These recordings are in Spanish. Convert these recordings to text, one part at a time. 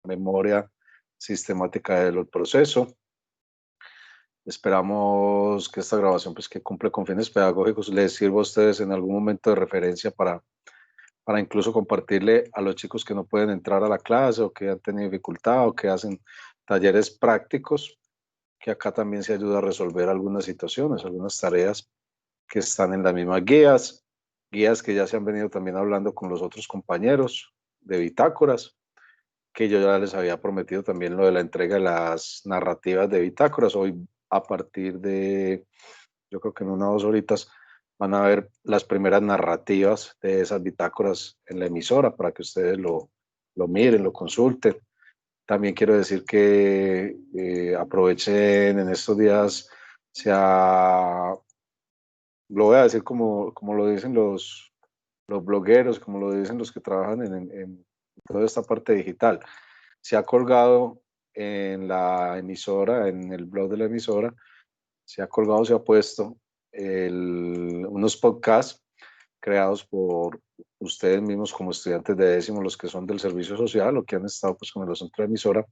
memoria sistemática del proceso. Esperamos que esta grabación, pues, que cumple con fines pedagógicos, les sirva a ustedes en algún momento de referencia para incluso compartirle a los chicos que no pueden entrar a la clase o que han tenido dificultad o que hacen talleres prácticos, que acá también se ayuda a resolver algunas situaciones, algunas tareas que están en las mismas guías que ya se han venido también hablando con los otros compañeros de bitácoras, que yo ya les había prometido también lo de la entrega de las narrativas de bitácoras. Hoy, a partir de, yo creo que en 1 o 2 horitas, van a ver las primeras narrativas de esas bitácoras en la emisora para que ustedes lo miren, lo consulten. También quiero decir que aprovechen en estos días, lo voy a decir como lo dicen los blogueros, como lo dicen los que trabajan en toda esta parte digital. Se ha colgado en la emisora, en el blog de la emisora, se ha colgado, se ha puesto unos podcasts creados por ustedes mismos como estudiantes de décimo, los que son del servicio social o que han estado pues con el centro de emisora.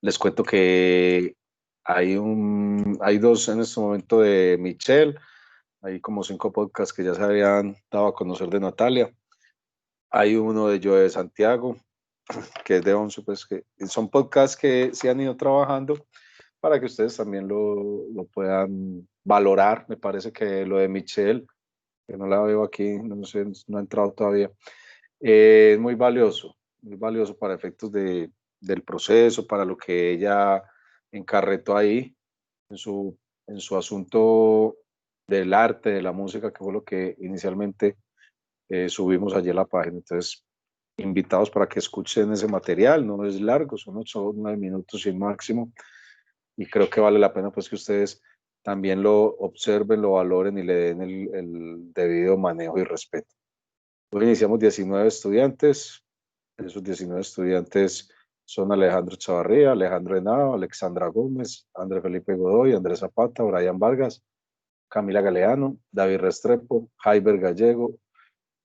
Les cuento que hay dos en este momento de Michelle, hay como 5 podcasts que ya se habían dado a conocer de Natalia. Hay uno de Joe de Santiago, que es de Once, pues que son podcasts que se han ido trabajando para que ustedes también lo puedan valorar. Me parece que lo de Michelle, que no la veo aquí, no sé, no ha entrado todavía, es muy valioso para efectos del proceso, para lo que ella encarretó ahí en su asunto del arte, de la música, que fue lo que inicialmente subimos allí a la página. Entonces, invitados para que escuchen ese material, no es largo, son 8 o 9 minutos y máximo, y creo que vale la pena pues que ustedes también lo observen, lo valoren y le den el debido manejo y respeto. Hoy iniciamos 19 estudiantes, esos 19 estudiantes son Alejandro Chavarría, Alejandro Henao, Alexandra Gómez, André Felipe Godoy, Andrés Zapata, Brian Vargas, Camila Galeano, David Restrepo, Jaiber Gallego,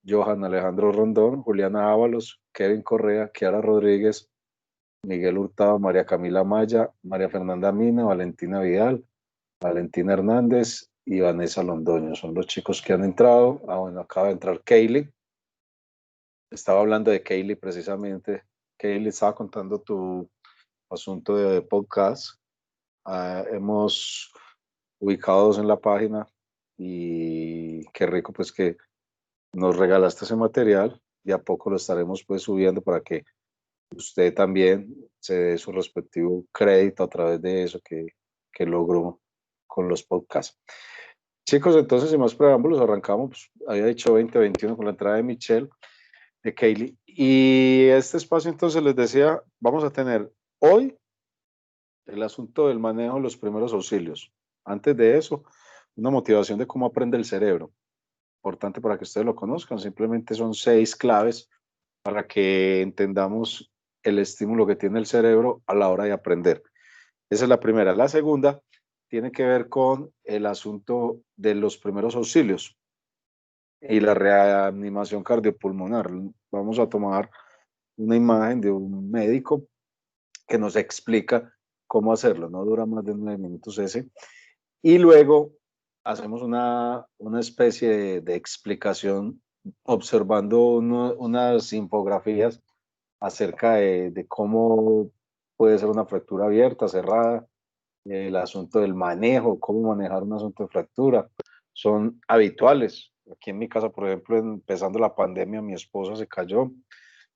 Johan Alejandro Rondón, Juliana Ábalos, Kevin Correa, Kiara Rodríguez, Miguel Hurtado, María Camila Maya, María Fernanda Mina, Valentina Vidal, Valentina Hernández y Vanessa Londoño. Son los chicos que han entrado. Bueno, acaba de entrar Kaylee. Estaba hablando de Kaylee precisamente. Kaylee, estaba contando tu asunto de podcast. Hemos ubicado 2 en la página y qué rico pues que nos regalaste ese material y a poco lo estaremos pues subiendo para que usted también se dé su respectivo crédito a través de eso que logró con los podcasts. Chicos, entonces, sin más preámbulos, arrancamos, pues, había dicho 2021 con la entrada de Michelle, de Kaylee. Y este espacio, entonces, les decía, vamos a tener hoy el asunto del manejo de los primeros auxilios. Antes de eso, una motivación de cómo aprende el cerebro. Importante para que ustedes lo conozcan, simplemente son 6 claves para que entendamos el estímulo que tiene el cerebro a la hora de aprender. Esa es la primera. La segunda tiene que ver con el asunto de los primeros auxilios y la reanimación cardiopulmonar. Vamos a tomar una imagen de un médico que nos explica cómo hacerlo. No dura más de 9 minutos ese. Y luego hacemos una especie de explicación observando unas infografías acerca de cómo puede ser una fractura abierta, cerrada, el asunto del manejo, cómo manejar un asunto de fractura. Son habituales. Aquí en mi casa, por ejemplo, empezando la pandemia, mi esposa se cayó,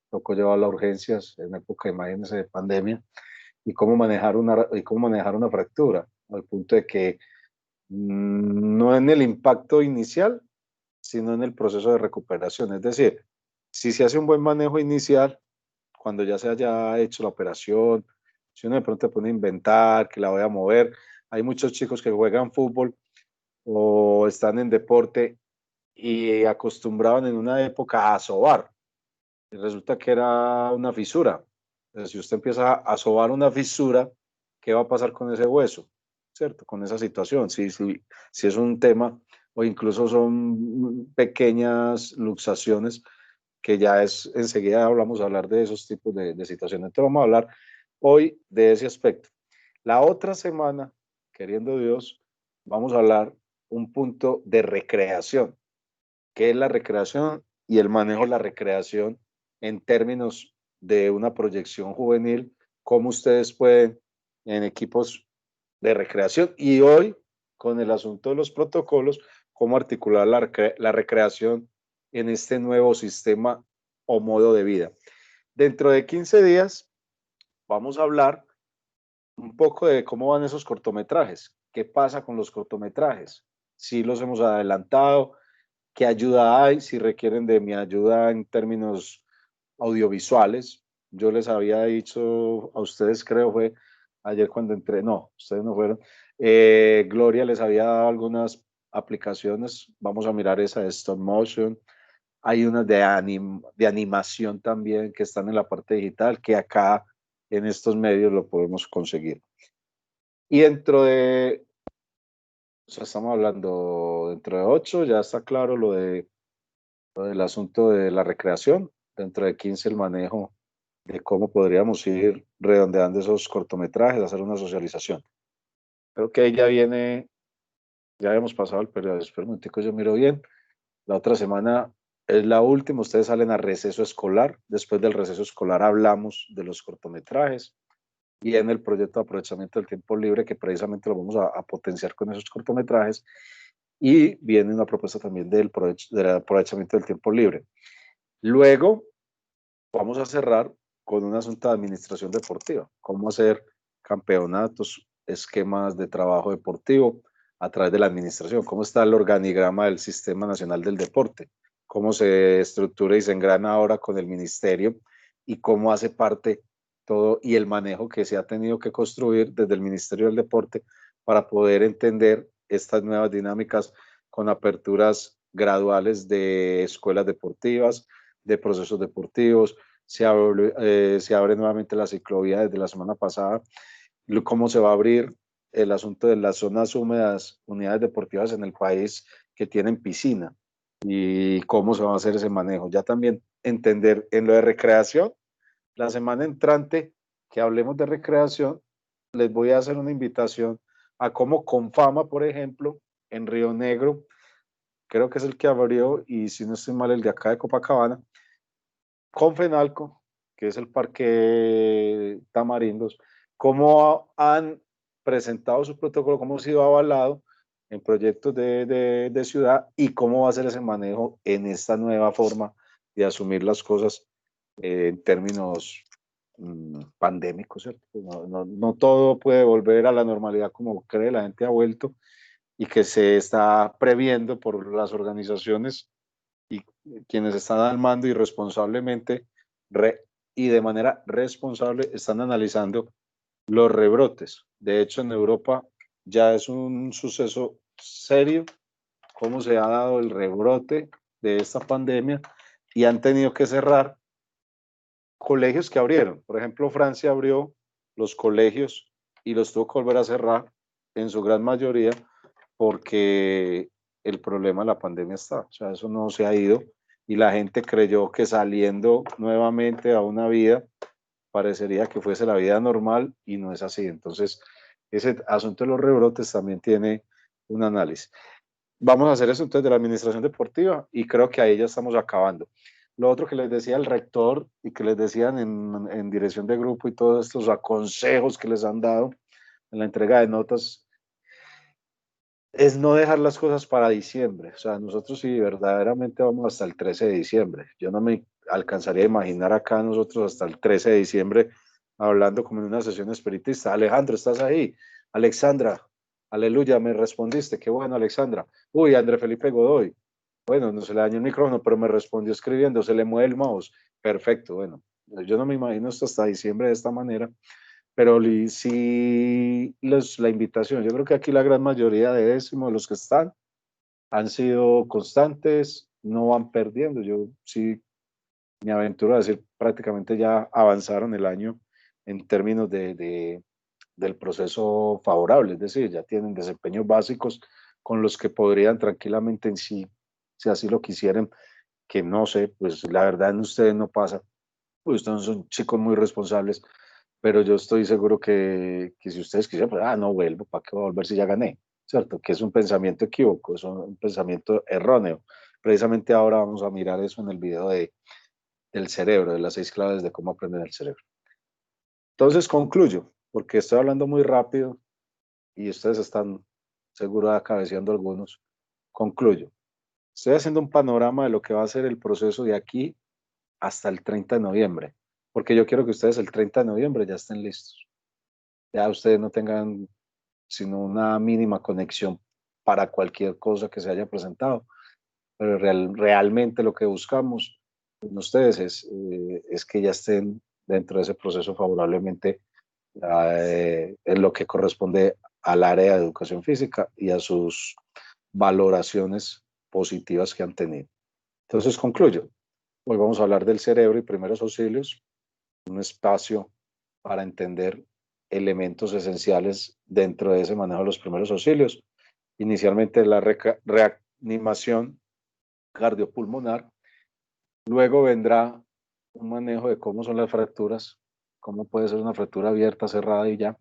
tocó llevarla a urgencias en época, imagínense, de pandemia, y cómo manejar una fractura, al punto de que no en el impacto inicial, sino en el proceso de recuperación. Es decir, si se hace un buen manejo inicial, cuando ya se haya hecho la operación, si uno de pronto pone a inventar, que la voy a mover, hay muchos chicos que juegan fútbol o están en deporte y acostumbraban en una época a sobar. Y resulta que era una fisura. Entonces, si usted empieza a sobar una fisura, ¿qué va a pasar con ese hueso? ¿Cierto? Con esa situación. Si es un tema, o incluso son pequeñas luxaciones, que ya es, enseguida vamos a hablar de esos tipos de situaciones. Entonces vamos a hablar hoy de ese aspecto. La otra semana, queriendo Dios, vamos a hablar un punto de recreación. ¿Qué es la recreación y el manejo de la recreación en términos de una proyección juvenil? ¿Cómo ustedes pueden en equipos de recreación? Y hoy, con el asunto de los protocolos, cómo articular la recreación en este nuevo sistema o modo de vida. Dentro de 15 días vamos a hablar un poco de cómo van esos cortometrajes, qué pasa con los cortometrajes, si los hemos adelantado, qué ayuda hay, si requieren de mi ayuda en términos audiovisuales. Yo les había dicho a ustedes, creo fue ayer cuando entré, no, ustedes no fueron. Gloria les había dado algunas aplicaciones, vamos a mirar esa de stop motion. Hay unas de animación también que están en la parte digital, que acá en estos medios lo podemos conseguir. Y dentro de, o sea, estamos hablando dentro de 8, ya está claro lo del asunto de la recreación, dentro de 15 el manejo de cómo podríamos ir redondeando esos cortometrajes, hacer una socialización. Creo que ahí ya viene, ya habíamos pasado el periodo, espera un momentico, yo miro bien. La otra semana es la última, ustedes salen a receso escolar, después del receso escolar hablamos de los cortometrajes y en el proyecto de aprovechamiento del tiempo libre, que precisamente lo vamos a potenciar con esos cortometrajes, y viene una propuesta también del aprovechamiento del tiempo libre. Luego vamos a cerrar con un asunto de administración deportiva, cómo hacer campeonatos, esquemas de trabajo deportivo a través de la administración, cómo está el organigrama del Sistema Nacional del Deporte, cómo se estructura y se engrana ahora con el ministerio y cómo hace parte todo y el manejo que se ha tenido que construir desde el Ministerio del Deporte para poder entender estas nuevas dinámicas con aperturas graduales de escuelas deportivas, de procesos deportivos. Se abre nuevamente la ciclovía desde la semana pasada, cómo se va a abrir el asunto de las zonas húmedas, unidades deportivas en el país que tienen piscina y cómo se va a hacer ese manejo. Ya también entender en lo de recreación, la semana entrante que hablemos de recreación, les voy a hacer una invitación a cómo Confama, por ejemplo, en Río Negro, creo que es el que abrió, y si no estoy mal, el de acá de Copacabana, con Fenalco, que es el Parque Tamarindos, cómo han presentado su protocolo, cómo ha sido avalado en proyectos de ciudad y cómo va a ser ese manejo en esta nueva forma de asumir las cosas en términos pandémicos, ¿cierto? No todo puede volver a la normalidad como cree, la gente ha vuelto y que se está previendo por las organizaciones y quienes están al mando y responsablemente y de manera responsable están analizando los rebrotes. De hecho, en Europa ya es un suceso serio cómo se ha dado el rebrote de esta pandemia y han tenido que cerrar colegios que abrieron. Por ejemplo, Francia abrió los colegios y los tuvo que volver a cerrar en su gran mayoría porque el problema de la pandemia está. O sea, eso no se ha ido y la gente creyó que saliendo nuevamente a una vida parecería que fuese la vida normal y no es así. Entonces, ese asunto de los rebrotes también tiene un análisis. Vamos a hacer eso entonces de la administración deportiva y creo que ahí ya estamos acabando. Lo otro que les decía el rector y que les decían en dirección de grupo y todos estos consejos que les han dado en la entrega de notas es no dejar las cosas para diciembre. O sea, nosotros sí verdaderamente vamos hasta el 13 de diciembre. Yo no me alcanzaría a imaginar acá nosotros hasta el 13 de diciembre hablando como en una sesión espiritista. Alejandro, ¿estás ahí? Alexandra, aleluya, me respondiste. Qué bueno, Alexandra. Uy, André Felipe Godoy. Bueno, no se le dañó el micrófono, pero me respondió escribiendo, se le mueve el mouse. Perfecto, bueno, yo no me imagino esto hasta diciembre de esta manera, pero sí la invitación, yo creo que aquí la gran mayoría de décimos, los que están, han sido constantes, no van perdiendo. Yo sí me aventuro a decir, prácticamente ya avanzaron el año en términos del proceso favorable, es decir, ya tienen desempeños básicos con los que podrían tranquilamente en sí, si así lo quisieran, que no sé, pues la verdad en ustedes no pasa, pues ustedes son chicos muy responsables, pero yo estoy seguro que si ustedes quisieran, pues, no vuelvo, ¿para qué voy a volver si ya gané? ¿Cierto? Que es un pensamiento equívoco, es un pensamiento erróneo. Precisamente ahora vamos a mirar eso en el video del cerebro, de las 6 claves de cómo aprender el cerebro. Entonces concluyo, porque estoy hablando muy rápido y ustedes están seguro cabeceando algunos. Concluyo. Estoy haciendo un panorama de lo que va a ser el proceso de aquí hasta el 30 de noviembre, porque yo quiero que ustedes el 30 de noviembre ya estén listos. Ya ustedes no tengan sino una mínima conexión para cualquier cosa que se haya presentado. Pero realmente lo que buscamos en ustedes es que ya estén dentro de ese proceso favorablemente en lo que corresponde al área de educación física y a sus valoraciones positivas que han tenido. Entonces concluyo. Hoy vamos a hablar del cerebro y primeros auxilios, un espacio para entender elementos esenciales dentro de ese manejo de los primeros auxilios. Inicialmente la reanimación cardiopulmonar, luego vendrá un manejo de cómo son las fracturas, cómo puede ser una fractura abierta, cerrada y ya.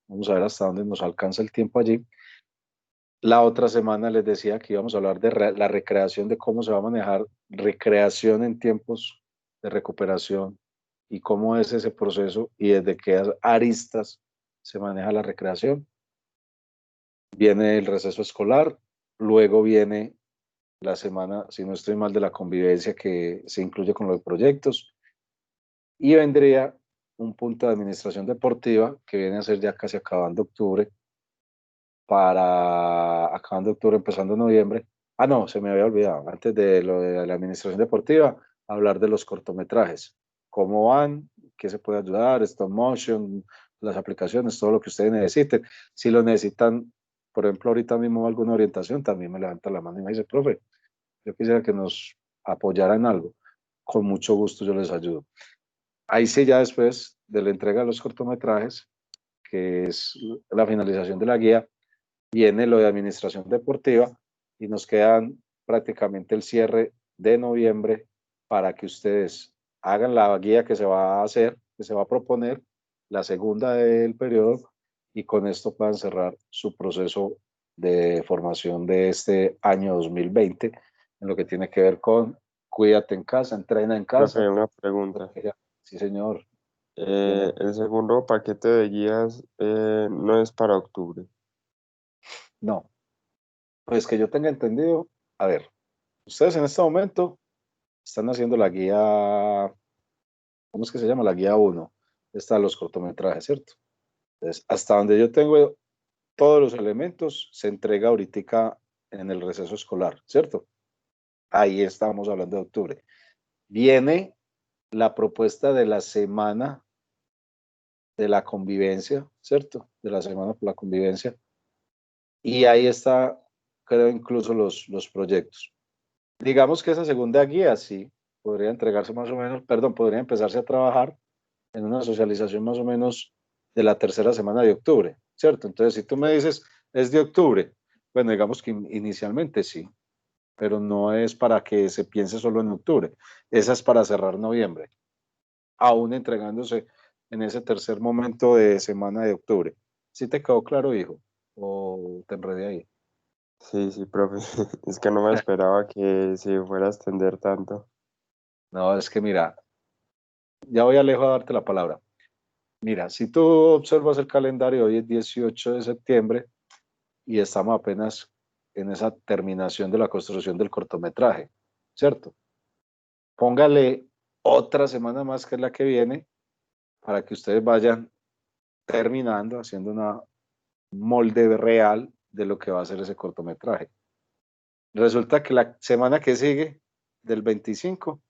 Vamos a ver hasta dónde nos alcanza el tiempo allí. La otra semana les decía que íbamos a hablar de la recreación, de cómo se va a manejar recreación en tiempos de recuperación y cómo es ese proceso y desde qué aristas se maneja la recreación. Viene el receso escolar, luego viene la semana, si no estoy mal, de la convivencia que se incluye con los proyectos y vendría un punto de administración deportiva que viene a ser ya casi acabando octubre, acabando octubre, empezando noviembre. No, se me había olvidado, antes de lo de la administración deportiva, hablar de los cortometrajes, cómo van, qué se puede ayudar, stop motion, las aplicaciones, todo lo que ustedes necesiten. Si lo necesitan, por ejemplo, ahorita mismo alguna orientación, también me levanta la mano y me dice, profe, yo quisiera que nos apoyaran en algo. Con mucho gusto yo les ayudo. Ahí sí, ya después de la entrega de los cortometrajes, que es la finalización de la guía, viene lo de administración deportiva y nos quedan prácticamente el cierre de noviembre para que ustedes hagan la guía que se va a hacer, que se va a proponer, la segunda del periodo, y con esto puedan cerrar su proceso de formación de este año 2020 en lo que tiene que ver con cuídate en casa, entrena en Profe, casa. una pregunta. Sí, señor. Tiene, El segundo paquete de guías no es para octubre. no, pues que yo tenga entendido, a ver, ustedes en este momento están haciendo la guía, ¿cómo es que se llama? La guía 1. Están los cortometrajes, ¿cierto? Entonces, hasta donde yo tengo todos los elementos, se entrega ahorita en el receso escolar, ¿cierto? Ahí estamos hablando de octubre. Viene la propuesta de la semana de la convivencia, ¿cierto? De la semana por la convivencia. Y ahí está, creo, incluso los proyectos. Digamos que esa segunda guía, sí, podría entregarse más o menos, perdón, podría empezarse a trabajar en una socialización más o menos de la tercera semana de octubre, ¿cierto? Entonces, si tú me dices, es de octubre, bueno, digamos que inicialmente sí, pero no es para que se piense solo en octubre, esa es para cerrar noviembre, aún entregándose en ese tercer momento de semana de octubre. ¿Sí te quedó claro, hijo? ¿O te enredé ahí? Sí, sí, profe. Es que no me esperaba que se fuera a extender tanto. No, es que mira, ya voy a lejos a darte la palabra. Mira, si tú observas el calendario, hoy es 18 de septiembre y estamos apenas en esa terminación de la construcción del cortometraje, ¿cierto? Póngale otra semana más que es la que viene para que ustedes vayan terminando, haciendo una molde real de lo que va a ser ese cortometraje. Resulta que la semana que sigue, del 25,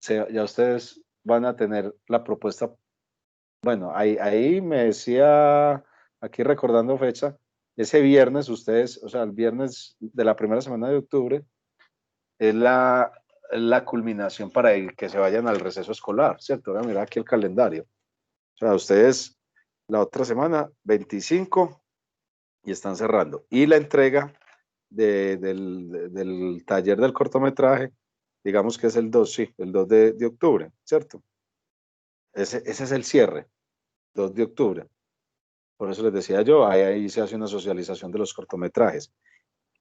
ya ustedes van a tener la propuesta. Bueno, ahí me decía, aquí recordando fecha, ese viernes ustedes, o sea, el viernes de la primera semana de octubre, es la culminación para que se vayan al receso escolar, ¿cierto? Ahora mira aquí el calendario. O sea, ustedes la otra semana, 25, y están cerrando. Y la entrega del taller del cortometraje digamos que es el 2, sí, el 2 de octubre, ¿cierto? Ese es el cierre, 2 de octubre. Por eso les decía yo, ahí se hace una socialización de los cortometrajes.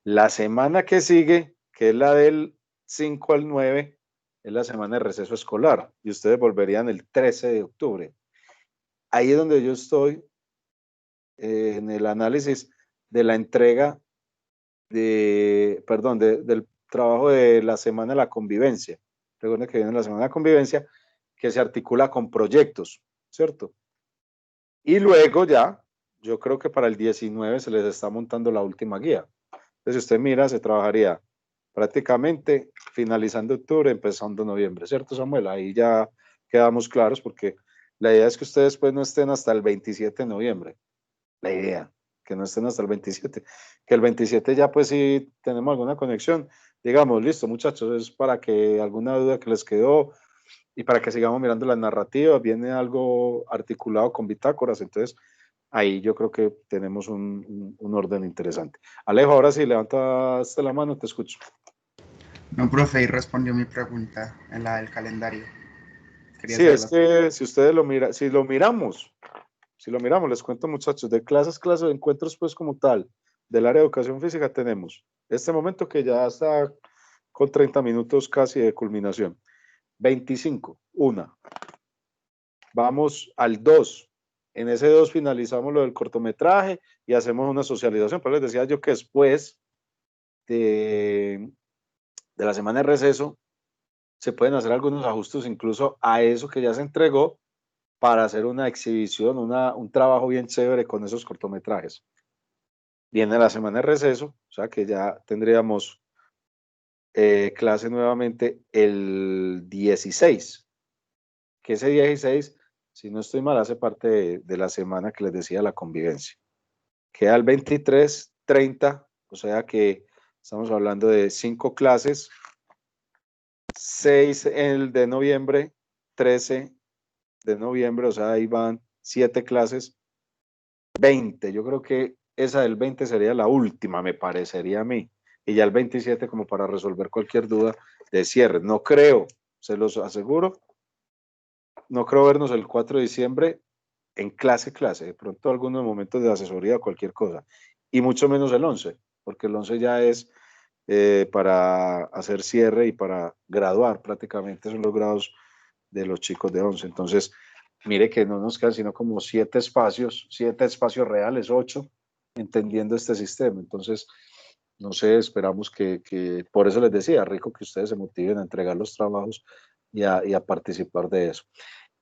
La semana que sigue, que es la del 5 al 9, es la semana de receso escolar y ustedes volverían el 13 de octubre. Ahí es donde yo estoy en el análisis de la entrega del trabajo de la semana de la convivencia. Recuerden que viene la semana de convivencia que se articula con proyectos, ¿cierto? Y luego ya, yo creo que para el 19 se les está montando la última guía. Entonces, si usted mira, se trabajaría prácticamente finalizando octubre, empezando noviembre, ¿cierto, Samuel? Ahí ya quedamos claros porque la idea es que ustedes pues no estén hasta el 27 de noviembre. La idea, que no estén hasta el 27. Que el 27 ya pues si tenemos alguna conexión, digamos, listo muchachos, es para que alguna duda que les quedó y para que sigamos mirando las narrativas, viene algo articulado con bitácoras, entonces ahí yo creo que tenemos un orden interesante. Alejo, ahora sí, levantaste la mano, te escucho. No, profe, y respondió mi pregunta en la del calendario. Quería Sí, es saberlo. que si ustedes lo miran, si lo miramos, les cuento muchachos, de clases, de encuentros pues como tal, del área de educación física tenemos este momento que ya está con 30 minutos casi de culminación. 25, una. Vamos al 2. En ese 2 finalizamos lo del cortometraje y hacemos una socialización. Pero les decía yo que después de la semana de receso se pueden hacer algunos ajustes incluso a eso que ya se entregó para hacer una exhibición, un trabajo bien chévere con esos cortometrajes. Viene la semana de receso, o sea que ya tendríamos clase nuevamente el 16, que ese 16, si no estoy mal, hace parte de la semana que les decía la convivencia. Queda el 23, 30, o sea que estamos hablando de 5 clases, 6 el de noviembre, 13 de noviembre, o sea, ahí van 7 clases, 20. Yo creo que esa del 20 sería la última, me parecería a mí. Y ya el 27 como para resolver cualquier duda de cierre. No creo, se los aseguro, no creo vernos el 4 de diciembre en clase. De pronto algunos momentos de asesoría o cualquier cosa. Y mucho menos el 11, porque el 11 ya es para hacer cierre y para graduar prácticamente, son los grados de los chicos de 11. Entonces, mire que no nos quedan sino como 7 espacios reales, 8, entendiendo este sistema. Entonces, no sé, esperamos que por eso les decía, rico que ustedes se motiven a entregar los trabajos y a participar de eso.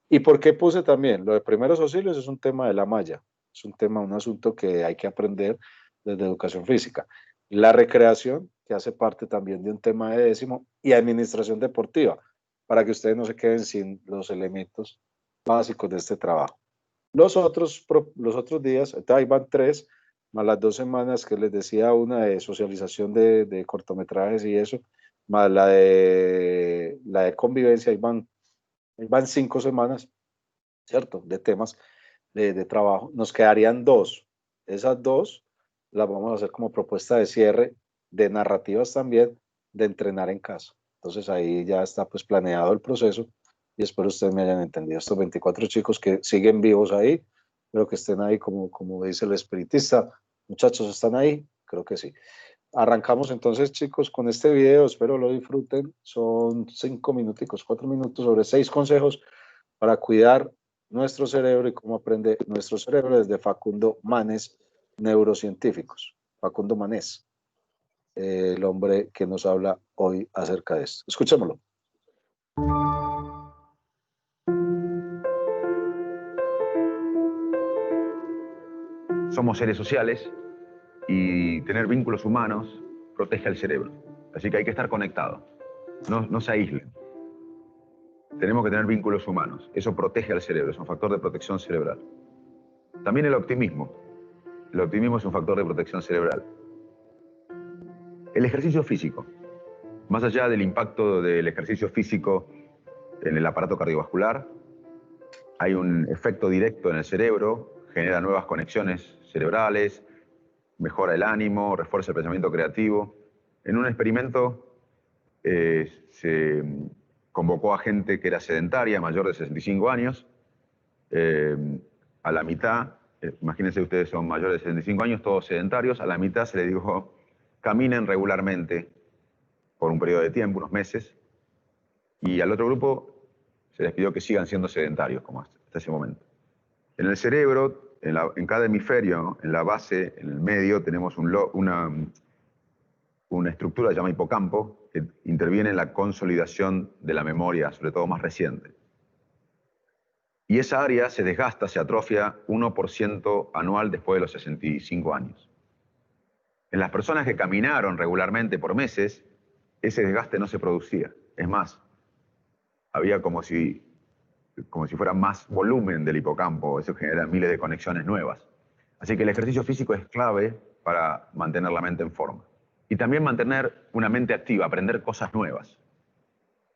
¿Y por qué puse también? Lo de primeros auxilios es un tema de la malla, es un asunto que hay que aprender desde educación física. La recreación, que hace parte también de un tema de décimo, y administración deportiva, para que ustedes no se queden sin los elementos básicos de este trabajo. Los otros días, ahí van 3, más las 2 semanas que les decía, una de socialización de cortometrajes y eso, más la de convivencia, ahí van 5 semanas, ¿cierto? De temas de trabajo. Nos quedarían 2. Esas 2 las vamos a hacer como propuesta de cierre, de narrativas también, de entrenar en casa. Entonces ahí ya está pues planeado el proceso y espero ustedes me hayan entendido. Estos 24 chicos que siguen vivos ahí, espero que estén ahí como dice el espiritista. Muchachos, ¿están ahí? Creo que sí. Arrancamos entonces, chicos, con este video. Espero lo disfruten. Son 5 minuticos, 4 minutos sobre 6 consejos para cuidar nuestro cerebro y cómo aprende nuestro cerebro desde Facundo Manes, neurocientíficos. Facundo Manes, el hombre que nos habla hoy acerca de esto. Escuchémoslo. Somos seres sociales y tener vínculos humanos protege al cerebro. Así que hay que estar conectados. No se aíslen. Tenemos que tener vínculos humanos. Eso protege al cerebro, es un factor de protección cerebral. También el optimismo. El optimismo es un factor de protección cerebral. El ejercicio físico. Más allá del impacto del ejercicio físico en el aparato cardiovascular, hay un efecto directo en el cerebro, genera nuevas conexiones cerebrales, mejora el ánimo, refuerza el pensamiento creativo. En un experimento se convocó a gente que era sedentaria, mayor de 65 años. A la mitad, imagínense ustedes son mayores de 65 años, todos sedentarios, a la mitad se les dijo, caminen regularmente por un periodo de tiempo, unos meses, y al otro grupo se les pidió que sigan siendo sedentarios, como hasta ese momento. En el cerebro, en cada hemisferio, ¿no? En la base, en el medio, tenemos una estructura que se llama hipocampo, que interviene en la consolidación de la memoria, sobre todo más reciente. Y esa área se desgasta, se atrofia 1% anual después de los 65 años. En las personas que caminaron regularmente por meses, ese desgaste no se producía. Es más, había como si fuera más volumen del hipocampo, eso genera miles de conexiones nuevas. Así que el ejercicio físico es clave para mantener la mente en forma. Y también mantener una mente activa, aprender cosas nuevas.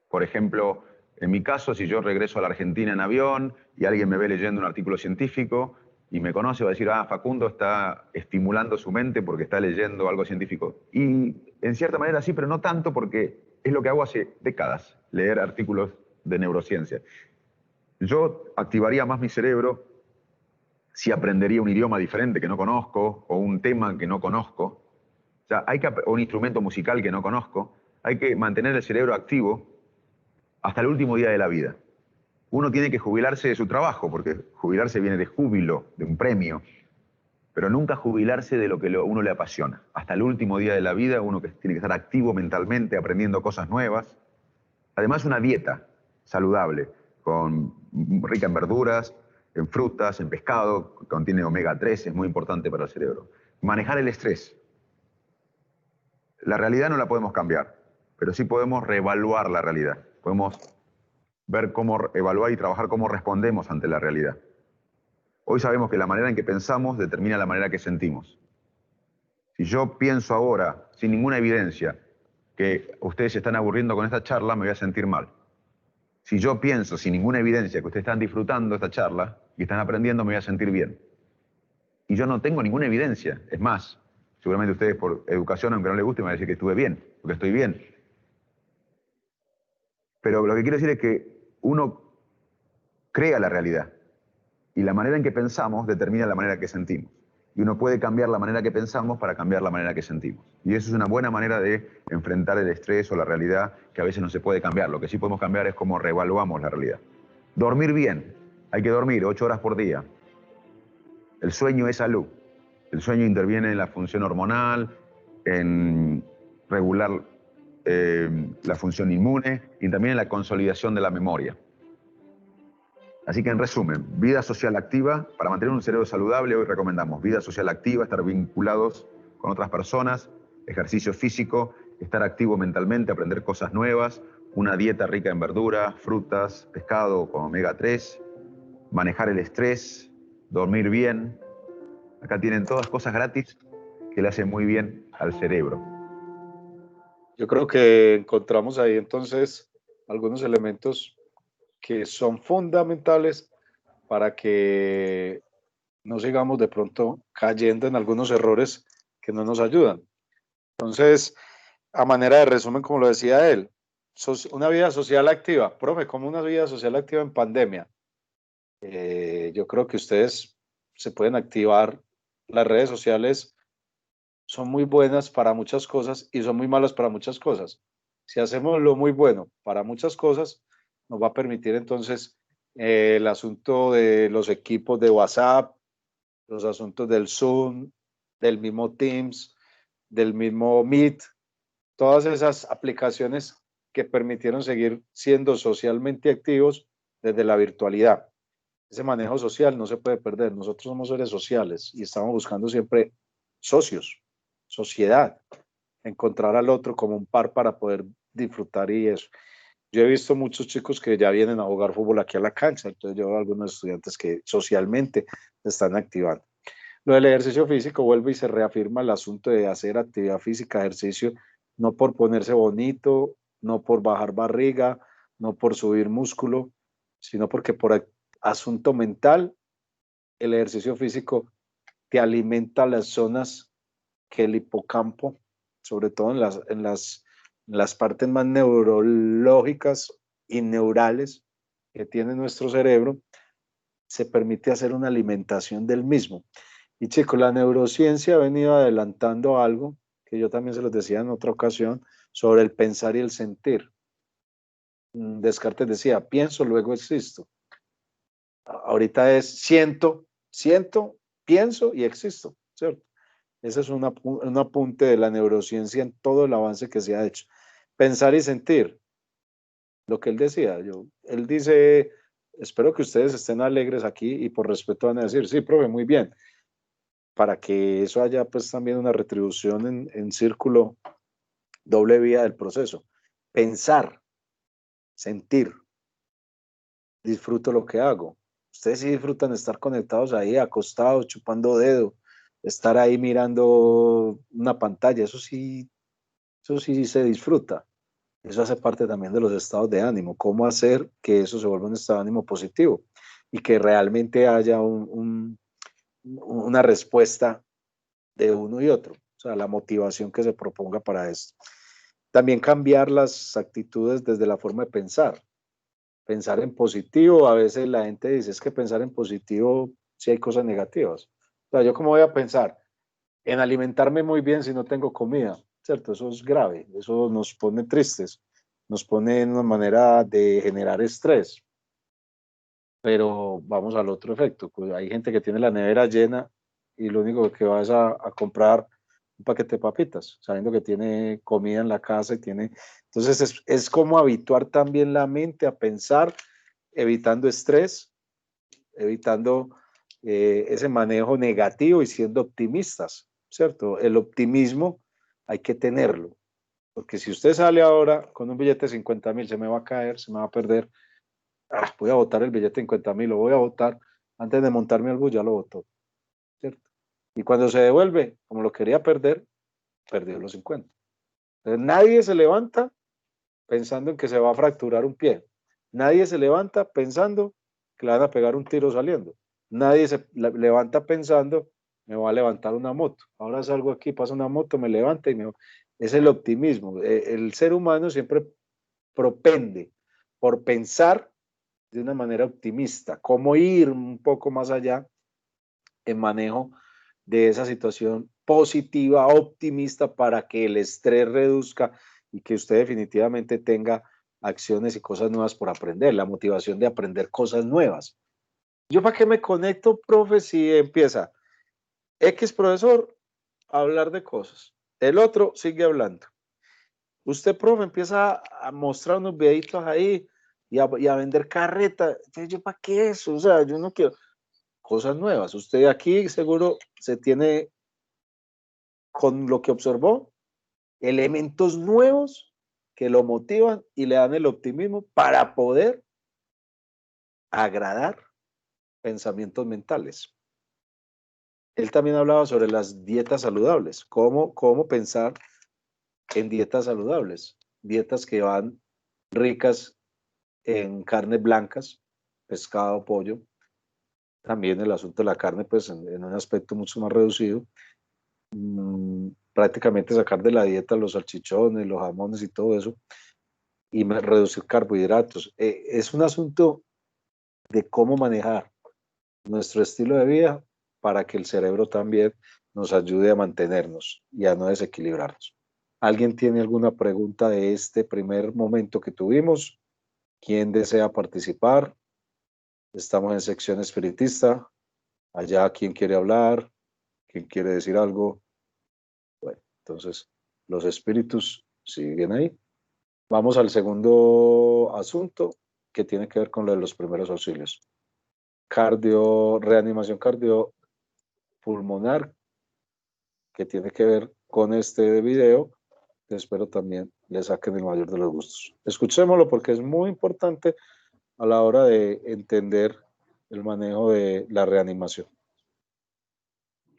Por ejemplo, en mi caso, si yo regreso a la Argentina en avión y alguien me ve leyendo un artículo científico y me conoce, va a decir, Facundo está estimulando su mente porque está leyendo algo científico. Y en cierta manera sí, pero no tanto, porque es lo que hago hace décadas, leer artículos de neurociencia. Yo activaría más mi cerebro si aprendería un idioma diferente que no conozco, o un tema que no conozco, o sea, o un instrumento musical que no conozco. Hay que mantener el cerebro activo hasta el último día de la vida. Uno tiene que jubilarse de su trabajo, porque jubilarse viene de júbilo, de un premio, pero nunca jubilarse de lo que uno le apasiona. Hasta el último día de la vida uno tiene que estar activo mentalmente, aprendiendo cosas nuevas. Además, una dieta saludable, rica en verduras, en frutas, en pescado, que contiene omega 3, es muy importante para el cerebro. Manejar el estrés. La realidad no la podemos cambiar, pero sí podemos reevaluar la realidad. Podemos ver cómo evaluar y trabajar cómo respondemos ante la realidad. Hoy sabemos que la manera en que pensamos determina la manera que sentimos. Si yo pienso ahora, sin ninguna evidencia, que ustedes se están aburriendo con esta charla, me voy a sentir mal. Si yo pienso, sin ninguna evidencia, que ustedes están disfrutando esta charla y están aprendiendo, me voy a sentir bien. Y yo no tengo ninguna evidencia. Es más, seguramente ustedes por educación, aunque no les guste, me van a decir que estuve bien, porque estoy bien. Pero lo que quiero decir es que uno crea la realidad. Y la manera en que pensamos determina la manera que sentimos. Y uno puede cambiar la manera que pensamos para cambiar la manera que sentimos. Y eso es una buena manera de enfrentar el estrés o la realidad que a veces no se puede cambiar. Lo que sí podemos cambiar es cómo reevaluamos la realidad. Dormir bien. Hay que dormir 8 horas por día. El sueño es salud. El sueño interviene en la función hormonal, en regular la función inmune y también en la consolidación de la memoria. Así que en resumen, vida social activa. Para mantener un cerebro saludable hoy recomendamos vida social activa, estar vinculados con otras personas, ejercicio físico, estar activo mentalmente, aprender cosas nuevas, una dieta rica en verduras, frutas, pescado con omega 3, manejar el estrés, dormir bien. Acá tienen todas cosas gratis que le hacen muy bien al cerebro. Yo creo que encontramos ahí entonces algunos elementos que son fundamentales para que no sigamos de pronto cayendo en algunos errores que no nos ayudan. Entonces, a manera de resumen, como lo decía él, una vida social activa. Profe, ¿cómo una vida social activa en pandemia? Yo creo que ustedes se pueden activar. Las redes sociales son muy buenas para muchas cosas y son muy malas para muchas cosas. Si hacemos lo muy bueno para muchas cosas, nos va a permitir entonces el asunto de los equipos de WhatsApp, los asuntos del Zoom, del mismo Teams, del mismo Meet, todas esas aplicaciones que permitieron seguir siendo socialmente activos desde la virtualidad. Ese manejo social no se puede perder. Nosotros somos seres sociales y estamos buscando siempre socios, sociedad, encontrar al otro como un par para poder disfrutar y eso. Yo he visto muchos chicos que ya vienen a jugar fútbol aquí a la cancha, entonces yo veo algunos estudiantes que socialmente se están activando. Lo del ejercicio físico vuelve y se reafirma el asunto de hacer actividad física, ejercicio, no por ponerse bonito, no por bajar barriga, no por subir músculo, sino porque por asunto mental, el ejercicio físico te alimenta las zonas que el hipocampo, sobre todo en las las partes más neurológicas y neurales que tiene nuestro cerebro, se permite hacer una alimentación del mismo. Y chicos, la neurociencia ha venido adelantando algo que yo también se los decía en otra ocasión sobre el pensar y el sentir. Descartes decía, pienso, luego existo. Ahorita es siento, pienso y existo, ¿cierto? Ese es un apunte de la neurociencia en todo el avance que se ha hecho. Pensar y sentir, lo que él decía, él dice, espero que ustedes estén alegres aquí y por respeto van a decir, sí, profe, muy bien, para que eso haya pues también una retribución en círculo doble vía del proceso. Pensar, sentir, disfruto lo que hago. Ustedes sí disfrutan estar conectados ahí, acostados, chupando dedo, estar ahí mirando una pantalla, eso sí se disfruta. Eso hace parte también de los estados de ánimo, cómo hacer que eso se vuelva un estado de ánimo positivo y que realmente haya una respuesta de uno y otro, o sea, la motivación que se proponga para esto. También cambiar las actitudes desde la forma de pensar en positivo. A veces la gente dice, es que pensar en positivo sí hay cosas negativas. O sea, ¿yo cómo voy a pensar en alimentarme muy bien si no tengo comida? ¿Cierto? Eso es grave, eso nos pone tristes, nos pone en una manera de generar estrés. Pero vamos al otro efecto, pues hay gente que tiene la nevera llena y lo único que va es a comprar un paquete de papitas, sabiendo que tiene comida en la casa y tiene... Entonces es como habituar también la mente a pensar, evitando estrés, evitando ese manejo negativo y siendo optimistas, ¿cierto? El optimismo hay que tenerlo, porque si usted sale ahora con un billete de 50.000, se me va a caer, se me va a perder, voy a botar el billete de 50.000, lo voy a botar, antes de montarme al bus ya lo botó, ¿cierto? Y cuando se devuelve, como lo quería perder, perdió los 50. Entonces nadie se levanta pensando en que se va a fracturar un pie. Nadie se levanta pensando que le van a pegar un tiro saliendo. Nadie se levanta pensando, me va a levantar una moto. Ahora salgo aquí, pasa una moto, me levanta y me... Es el optimismo. El ser humano siempre propende por pensar de una manera optimista, cómo ir un poco más allá en manejo de esa situación positiva, optimista, para que el estrés reduzca y que usted definitivamente tenga acciones y cosas nuevas por aprender, la motivación de aprender cosas nuevas. ¿Yo para qué me conecto, profe, si empieza X profesor a hablar de cosas? El otro sigue hablando. Usted, profe, empieza a mostrar unos videitos ahí y a vender carreta. Entonces, ¿yo para qué eso? O sea, yo no quiero cosas nuevas. Usted aquí seguro se tiene, con lo que observó, elementos nuevos que lo motivan y le dan el optimismo para poder agradar pensamientos mentales. Él también hablaba sobre las dietas saludables, cómo pensar en dietas saludables, dietas que van ricas en carnes blancas, pescado, pollo, también el asunto de la carne, pues en un aspecto mucho más reducido, prácticamente sacar de la dieta los salchichones, los jamones y todo eso, y reducir carbohidratos. Es un asunto de cómo manejar nuestro estilo de vida para que el cerebro también nos ayude a mantenernos y a no desequilibrarnos. ¿Alguien tiene alguna pregunta de este primer momento que tuvimos? ¿Quién desea participar? Estamos en sección espiritista. Allá, ¿quién quiere hablar? ¿Quién quiere decir algo? Bueno, entonces, los espíritus siguen ahí. Vamos al segundo asunto que tiene que ver con lo de los primeros auxilios. Reanimación cardiopulmonar, que tiene que ver con este video, que espero también le saquen el mayor de los gustos. Escuchémoslo porque es muy importante a la hora de entender el manejo de la reanimación.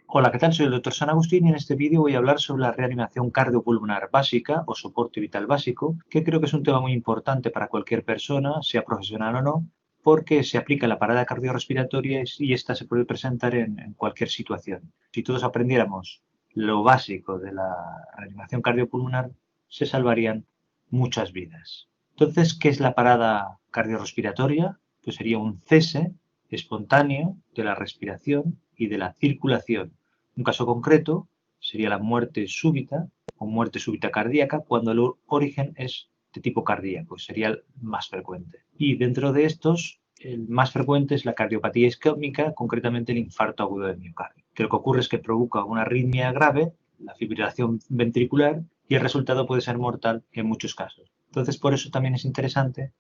Hola, ¿qué tal? Soy el Dr. San Agustín y en este vídeo voy a hablar sobre la reanimación cardiopulmonar básica o soporte vital básico, que creo que es un tema muy importante para cualquier persona, sea profesional o no, porque se aplica a la parada cardiorrespiratoria y esta se puede presentar en cualquier situación. Si todos aprendiéramos lo básico de la reanimación cardiopulmonar, se salvarían muchas vidas. Entonces, ¿qué es la parada cardiorrespiratoria? Pues sería un cese espontáneo de la respiración y de la circulación. Un caso concreto sería la muerte súbita o muerte súbita cardíaca cuando el origen es de tipo cardíaco, sería el más frecuente. Y dentro de estos, el más frecuente es la cardiopatía isquémica, concretamente el infarto agudo de miocardio, que lo que ocurre es que provoca una arritmia grave, la fibrilación ventricular, y el resultado puede ser mortal en muchos casos. Entonces, por eso también es interesante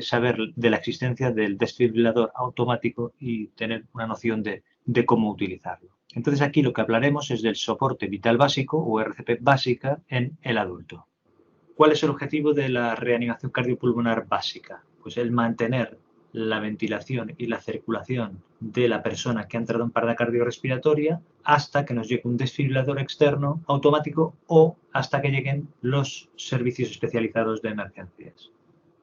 saber de la existencia del desfibrilador automático y tener una noción de cómo utilizarlo. Entonces, aquí lo que hablaremos es del soporte vital básico o RCP básica en el adulto. ¿Cuál es el objetivo de la reanimación cardiopulmonar básica? Pues el mantener la ventilación y la circulación de la persona que ha entrado en parada cardiorrespiratoria hasta que nos llegue un desfibrilador externo automático o hasta que lleguen los servicios especializados de emergencias.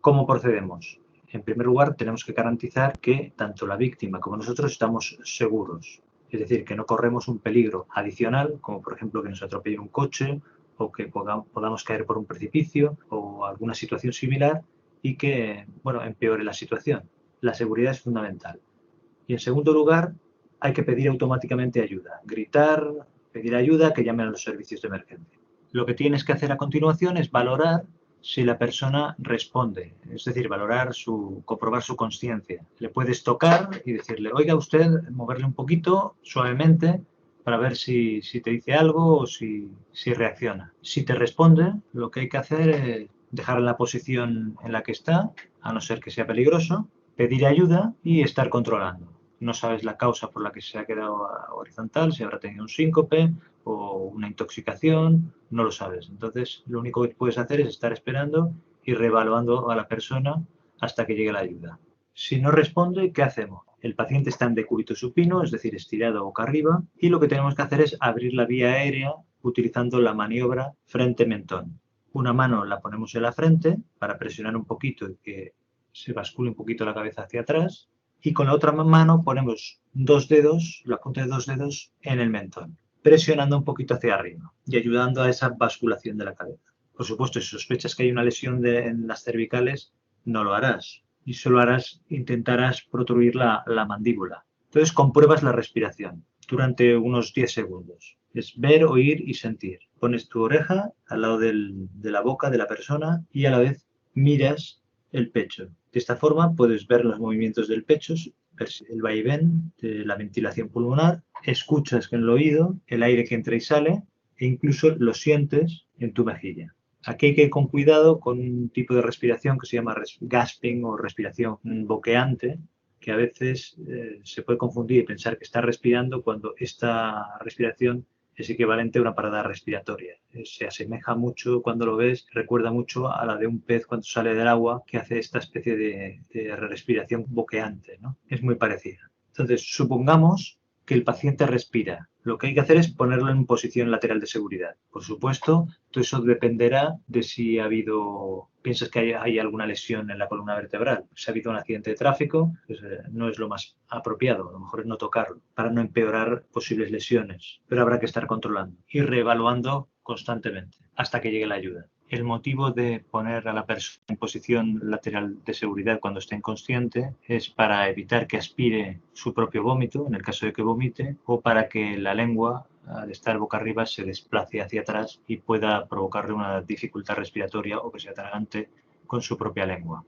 ¿Cómo procedemos? En primer lugar, tenemos que garantizar que tanto la víctima como nosotros estamos seguros. Es decir, que no corremos un peligro adicional, como por ejemplo que nos atropelle un coche o que podamos caer por un precipicio o alguna situación similar y que, empeore la situación. La seguridad es fundamental. Y en segundo lugar, hay que pedir automáticamente ayuda. Gritar, pedir ayuda, que llamen a los servicios de emergencia. Lo que tienes que hacer a continuación es valorar si la persona responde, es decir, comprobar su consciencia. Le puedes tocar y decirle, oiga usted, moverle un poquito suavemente para ver si te dice algo o si reacciona. Si te responde, lo que hay que hacer es dejar en la posición en la que está, a no ser que sea peligroso, pedir ayuda y estar controlando. No sabes la causa por la que se ha quedado horizontal, si habrá tenido un síncope o una intoxicación, no lo sabes. Entonces, lo único que puedes hacer es estar esperando y reevaluando a la persona hasta que llegue la ayuda. Si no responde, ¿qué hacemos? El paciente está en decúbito supino, es decir, estirado boca arriba, y lo que tenemos que hacer es abrir la vía aérea utilizando la maniobra frente-mentón. Una mano la ponemos en la frente para presionar un poquito y que se bascule un poquito la cabeza hacia atrás, y con la otra mano ponemos la punta de 2 dedos en el mentón, presionando un poquito hacia arriba y ayudando a esa basculación de la cabeza. Por supuesto, si sospechas que hay una lesión en las cervicales, no lo harás y solo intentarás protruir la mandíbula. Entonces compruebas la respiración durante unos 10 segundos. Es ver, oír y sentir. Pones tu oreja al lado de la boca de la persona y a la vez miras el pecho. De esta forma puedes ver los movimientos del pecho, ver el vaivén de la ventilación pulmonar, escuchas en el oído el aire que entra y sale e incluso lo sientes en tu mejilla. Aquí hay que ir con cuidado con un tipo de respiración que se llama gasping o respiración boqueante, que a veces se puede confundir y pensar que está respirando cuando esta respiración es equivalente a una parada respiratoria. Se asemeja mucho cuando lo ves, recuerda mucho a la de un pez cuando sale del agua, que hace esta especie de respiración boqueante, ¿no? Es muy parecida. Entonces, supongamos que el paciente respira. Lo que hay que hacer es ponerlo en posición lateral de seguridad. Por supuesto, todo eso dependerá de si piensas que hay alguna lesión en la columna vertebral. Si ha habido un accidente de tráfico, pues no es lo más apropiado, a lo mejor es no tocarlo, para no empeorar posibles lesiones. Pero habrá que estar controlando y reevaluando constantemente hasta que llegue la ayuda. El motivo de poner a la persona en posición lateral de seguridad cuando esté inconsciente es para evitar que aspire su propio vómito, en el caso de que vomite, o para que la lengua, al estar boca arriba, se desplace hacia atrás y pueda provocarle una dificultad respiratoria o que se atragante con su propia lengua.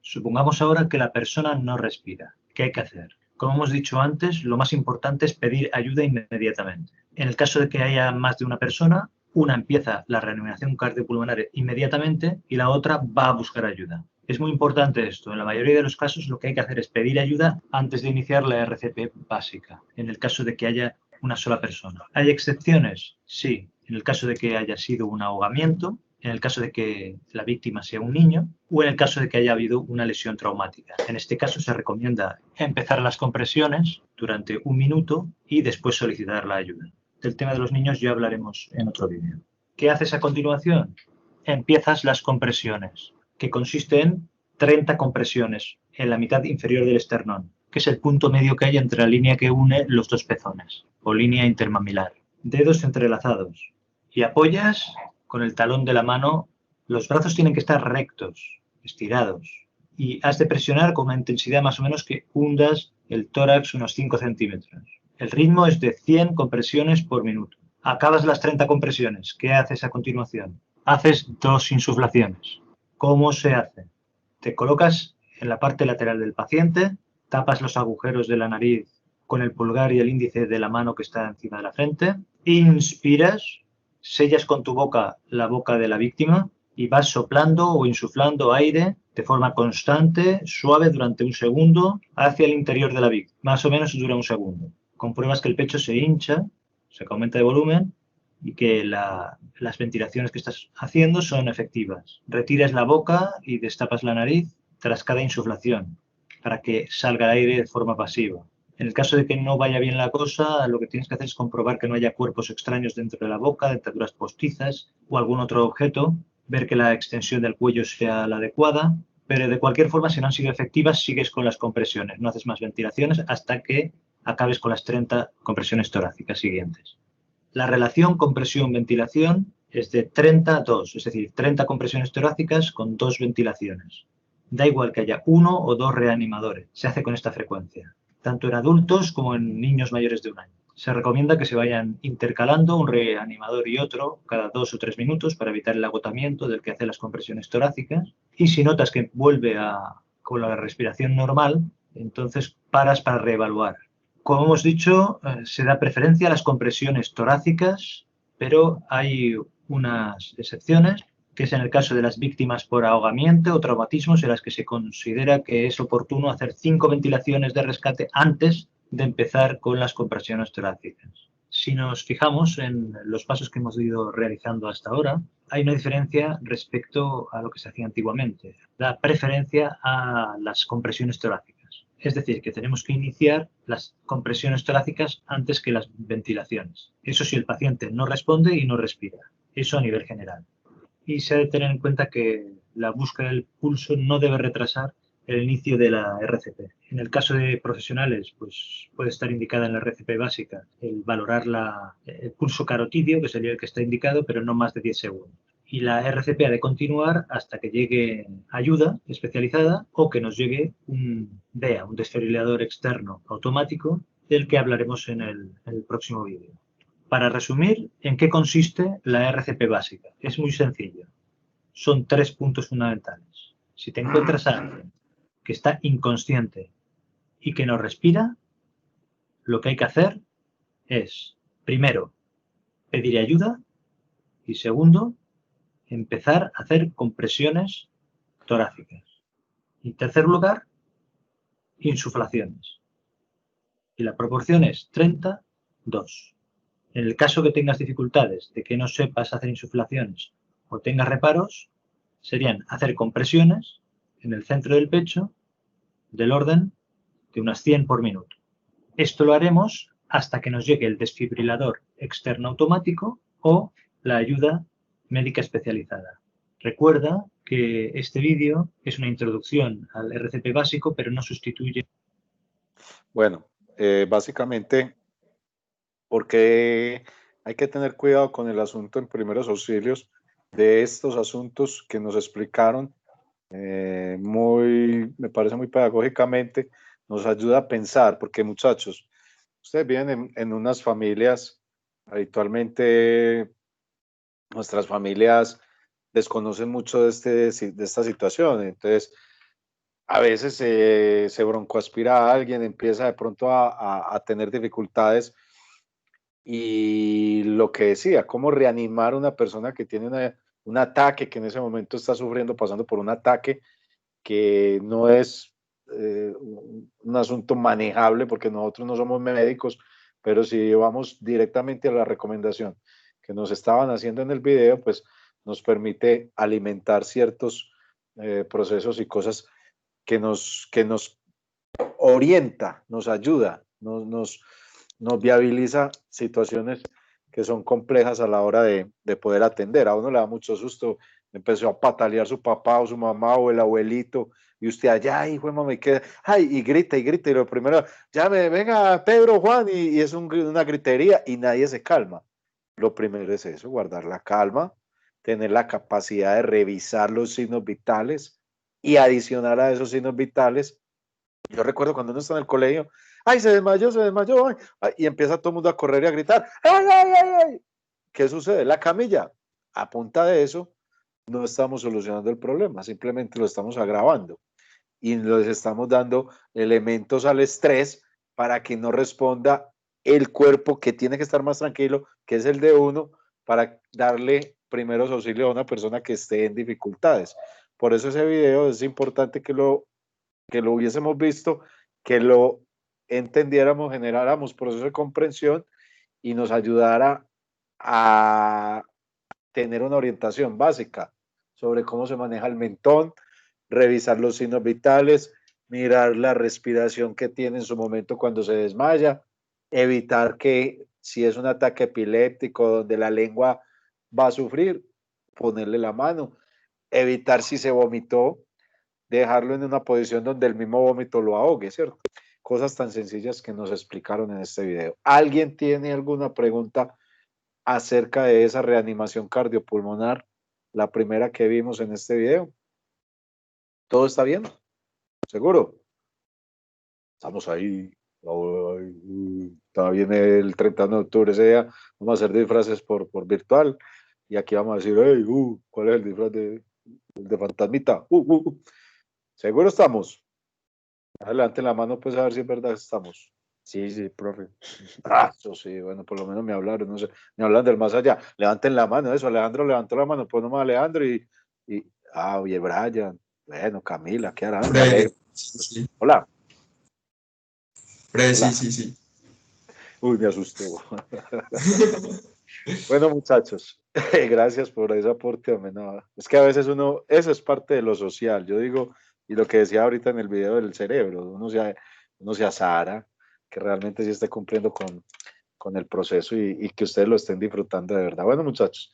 Supongamos ahora que la persona no respira. ¿Qué hay que hacer? Como hemos dicho antes, lo más importante es pedir ayuda inmediatamente. En el caso de que haya más de una persona, una empieza la reanimación cardiopulmonar inmediatamente y la otra va a buscar ayuda. Es muy importante esto. En la mayoría de los casos lo que hay que hacer es pedir ayuda antes de iniciar la RCP básica, en el caso de que haya una sola persona. ¿Hay excepciones? Sí. En el caso de que haya sido un ahogamiento, en el caso de que la víctima sea un niño o en el caso de que haya habido una lesión traumática. En este caso se recomienda empezar las compresiones durante 1 minuto y después solicitar la ayuda. Del tema de los niños ya hablaremos en otro vídeo. ¿Qué haces a continuación? Empiezas las compresiones, que consiste en 30 compresiones en la mitad inferior del esternón, que es el punto medio que hay entre la línea que une los dos pezones, o línea intermamilar. Dedos entrelazados y apoyas con el talón de la mano Los brazos tienen que estar rectos, estirados, y has de presionar con una intensidad más o menos que hundas el tórax unos 5 centímetros. El ritmo es de 100 compresiones por minuto. Acabas las 30 compresiones. ¿Qué haces a continuación? Haces 2 insuflaciones. ¿Cómo se hace? Te colocas en la parte lateral del paciente, tapas los agujeros de la nariz con el pulgar y el índice de la mano que está encima de la frente, inspiras, sellas con tu boca la boca de la víctima y vas soplando o insuflando aire de forma constante, suave, durante un segundo hacia el interior de la víctima. Más o menos dura un segundo. Compruebas que el pecho se hincha, se aumenta de volumen y que las ventilaciones que estás haciendo son efectivas. Retiras la boca y destapas la nariz tras cada insuflación para que salga el aire de forma pasiva. En el caso de que no vaya bien la cosa, lo que tienes que hacer es comprobar que no haya cuerpos extraños dentro de la boca, dentaduras postizas o algún otro objeto, ver que la extensión del cuello sea la adecuada, pero de cualquier forma, si no han sido efectivas, sigues con las compresiones, no haces más ventilaciones hasta que acabes con las 30 compresiones torácicas siguientes. La relación compresión-ventilación es de 30-2, es decir, 30 compresiones torácicas con 2 ventilaciones. Da igual que haya 1 o 2 reanimadores, se hace con esta frecuencia, tanto en adultos como en niños mayores de 1 año. Se recomienda que se vayan intercalando un reanimador y otro cada 2 o 3 minutos para evitar el agotamiento del que hace las compresiones torácicas. Y si notas que vuelve con la respiración normal, entonces paras para reevaluar. Como hemos dicho, se da preferencia a las compresiones torácicas, pero hay unas excepciones, que es en el caso de las víctimas por ahogamiento o traumatismos, en las que se considera que es oportuno hacer 5 ventilaciones de rescate antes de empezar con las compresiones torácicas. Si nos fijamos en los pasos que hemos ido realizando hasta ahora, hay una diferencia respecto a lo que se hacía antiguamente. Da preferencia a las compresiones torácicas. Es decir, que tenemos que iniciar las compresiones torácicas antes que las ventilaciones. Eso si el paciente no responde y no respira. Eso a nivel general. Y se ha de tener en cuenta que la búsqueda del pulso no debe retrasar el inicio de la RCP. En el caso de profesionales, pues puede estar indicada en la RCP básica el valorar el pulso carotidio, que sería el que está indicado, pero no más de 10 segundos. Y la RCP ha de continuar hasta que llegue ayuda especializada o que nos llegue un DEA, un desfibrilador externo automático, del que hablaremos en el próximo vídeo. Para resumir, ¿en qué consiste la RCP básica? Es muy sencillo. Son 3 puntos fundamentales. Si te encuentras a alguien que está inconsciente y que no respira, lo que hay que hacer es, primero, pedir ayuda y segundo, empezar a hacer compresiones torácicas. Y en tercer lugar, insuflaciones. Y la proporción es 30-2. En el caso que tengas dificultades de que no sepas hacer insuflaciones o tengas reparos, serían hacer compresiones en el centro del pecho del orden de unas 100 por minuto. Esto lo haremos hasta que nos llegue el desfibrilador externo automático o la ayuda médica especializada. Recuerda que este vídeo es una introducción al RCP básico, pero no sustituye. Bueno, básicamente, porque hay que tener cuidado con el asunto en primeros auxilios de estos asuntos que nos explicaron me parece muy pedagógicamente, nos ayuda a pensar, porque muchachos, ustedes viven en unas familias, habitualmente nuestras familias desconocen mucho de esta situación, entonces a veces se broncoaspira a alguien, empieza de pronto a tener dificultades y lo que decía, cómo reanimar a una persona que tiene un ataque, que en ese momento está sufriendo, pasando por un ataque que no es un asunto manejable porque nosotros no somos médicos, pero si vamos directamente a la recomendación que nos estaban haciendo en el video, pues nos permite alimentar ciertos procesos y cosas que nos orienta, nos ayuda, nos viabiliza situaciones que son complejas a la hora de poder atender. A uno le da mucho susto, empezó a patalear su papá o su mamá o el abuelito, y usted allá, hijo de mamá, y queda, ay, y grita, y lo primero, llame, venga, Pedro, Juan, y es una gritería, y nadie se calma. Lo primero es eso, guardar la calma, tener la capacidad de revisar los signos vitales y adicionar a esos signos vitales. Yo recuerdo cuando uno está en el colegio, ¡ay, se desmayó, ay! Y empieza todo el mundo a correr y a gritar, ¡ay, ay, ay, ay! ¿Qué sucede? La camilla. A punta de eso, no estamos solucionando el problema, simplemente lo estamos agravando y les estamos dando elementos al estrés para que no responda el cuerpo, que tiene que estar más tranquilo, que es el de uno, para darle primeros auxilios a una persona que esté en dificultades. Por eso ese video es importante que lo hubiésemos visto, que lo entendiéramos, generáramos proceso de comprensión y nos ayudara a tener una orientación básica sobre cómo se maneja el mentón, revisar los signos vitales, mirar la respiración que tiene en su momento cuando se desmaya, evitar que si es un ataque epiléptico donde la lengua va a sufrir, ponerle la mano, evitar si se vomitó, dejarlo en una posición donde el mismo vómito lo ahogue, ¿cierto? Cosas tan sencillas que nos explicaron en este video. ¿Alguien tiene alguna pregunta acerca de esa reanimación cardiopulmonar, la primera que vimos en este video? ¿Todo está bien? ¿Seguro? Estamos ahí. Está bien el 31 de octubre, ese día vamos a hacer disfraces por virtual y aquí vamos a decir, hey, ¿cuál es el disfraz de fantasmita? ¿Seguro estamos? Adelante la mano, pues a ver si es verdad que estamos. Sí, sí, profe. Eso sí, bueno, por lo menos me hablaron, no sé, me hablan del más allá. Levanten la mano, eso, Alejandro levantó la mano, pues nomás Alejandro y oye, Brian, bueno, Camila, ¿qué harán? Fred, sí. Hola. Fred, Hola. sí. Uy, me asustó. Bueno, muchachos, gracias por ese aporte, hombre, no, es que a veces eso es parte de lo social, yo digo, y lo que decía ahorita en el video del cerebro, uno se azara, que realmente sí esté cumpliendo con el proceso y que ustedes lo estén disfrutando de verdad. Bueno, muchachos,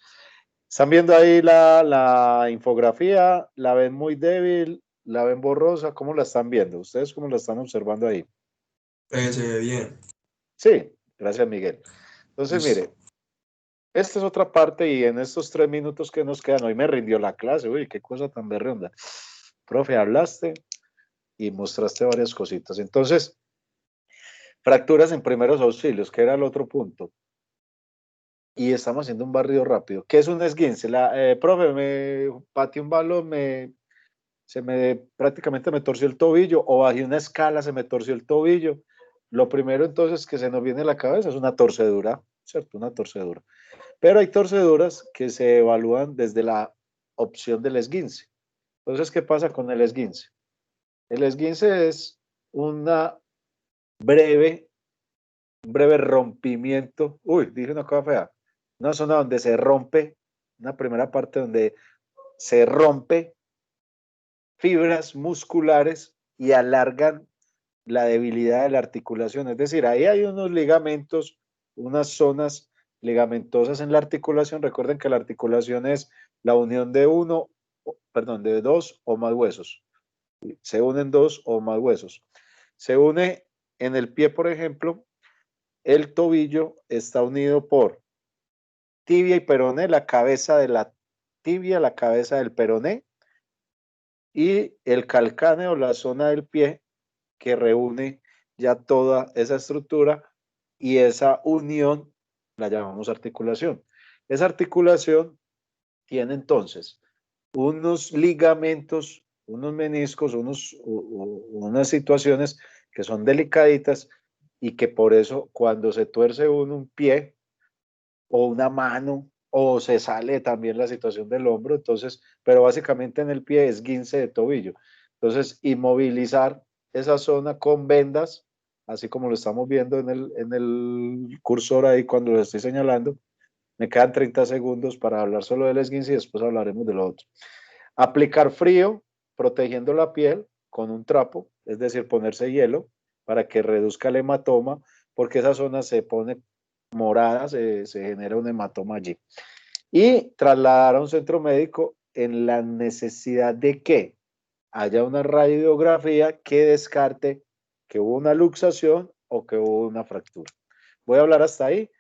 están viendo ahí la infografía, la ven muy débil, la ven borrosa, ¿cómo la están viendo? ¿Ustedes cómo la están observando ahí? Se ve bien. Sí, gracias, Miguel. Entonces, Listo. mire, esta es otra parte y en estos 3 minutos que nos quedan, hoy me rindió la clase, uy, qué cosa tan berrionda. Profe, hablaste y mostraste varias cositas. Entonces, fracturas en primeros auxilios, que era el otro punto. Y estamos haciendo un barrido rápido. ¿Qué es un esguince? Profe, me pateé un balón, prácticamente me torció el tobillo, o bajé una escala, se me torció el tobillo. Lo primero entonces que se nos viene a la cabeza es una torcedura, ¿cierto? Una torcedura. Pero hay torceduras que se evalúan desde la opción del esguince. Entonces, ¿qué pasa con el esguince? El esguince es un breve rompimiento. Uy, dije una cosa fea. Una zona donde se rompe, una primera parte donde se rompe fibras musculares y alargan la debilidad de la articulación. Es decir, ahí hay unos ligamentos, unas zonas ligamentosas en la articulación. Recuerden que la articulación es la unión de de 2 o más huesos. Se unen 2 o más huesos. Se une en el pie, por ejemplo, el tobillo está unido por tibia y peroné, la cabeza de la tibia, la cabeza del peroné y el calcáneo, la zona del pie que reúne ya toda esa estructura y esa unión la llamamos articulación. Esa articulación tiene entonces unos ligamentos, unos meniscos, unas situaciones que son delicaditas y que por eso cuando se tuerce un pie o una mano o se sale también la situación del hombro, entonces, pero básicamente en el pie es esguince de tobillo. Entonces, inmovilizar esa zona con vendas, así como lo estamos viendo en el cursor ahí cuando lo estoy señalando. Me quedan 30 segundos para hablar solo del esguince y después hablaremos de lo otro. Aplicar frío, protegiendo la piel con un trapo, es decir, ponerse hielo para que reduzca el hematoma, porque esa zona se pone morada, se genera un hematoma allí. Y trasladar a un centro médico en la necesidad de que haya una radiografía que descarte que hubo una luxación o que hubo una fractura. Voy a hablar hasta ahí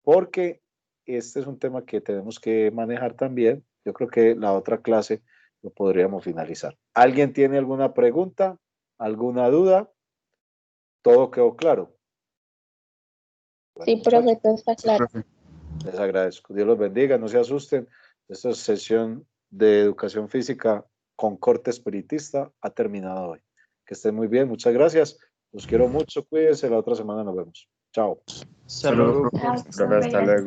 porque este es un tema que tenemos que manejar también yo creo que la otra clase lo podríamos finalizar. ¿Alguien tiene alguna pregunta? ¿Alguna duda? ¿Todo quedó claro? Sí, profe, todo está Sí, claro. profe. Les agradezco. Dios los bendiga, no se asusten. Esta sesión de educación física con corte espiritista ha terminado hoy. Que estén muy bien, muchas gracias. Los quiero mucho, cuídense, la otra semana nos vemos. Chao. Hasta luego, profe. Chao, Profe, hasta profe. luego.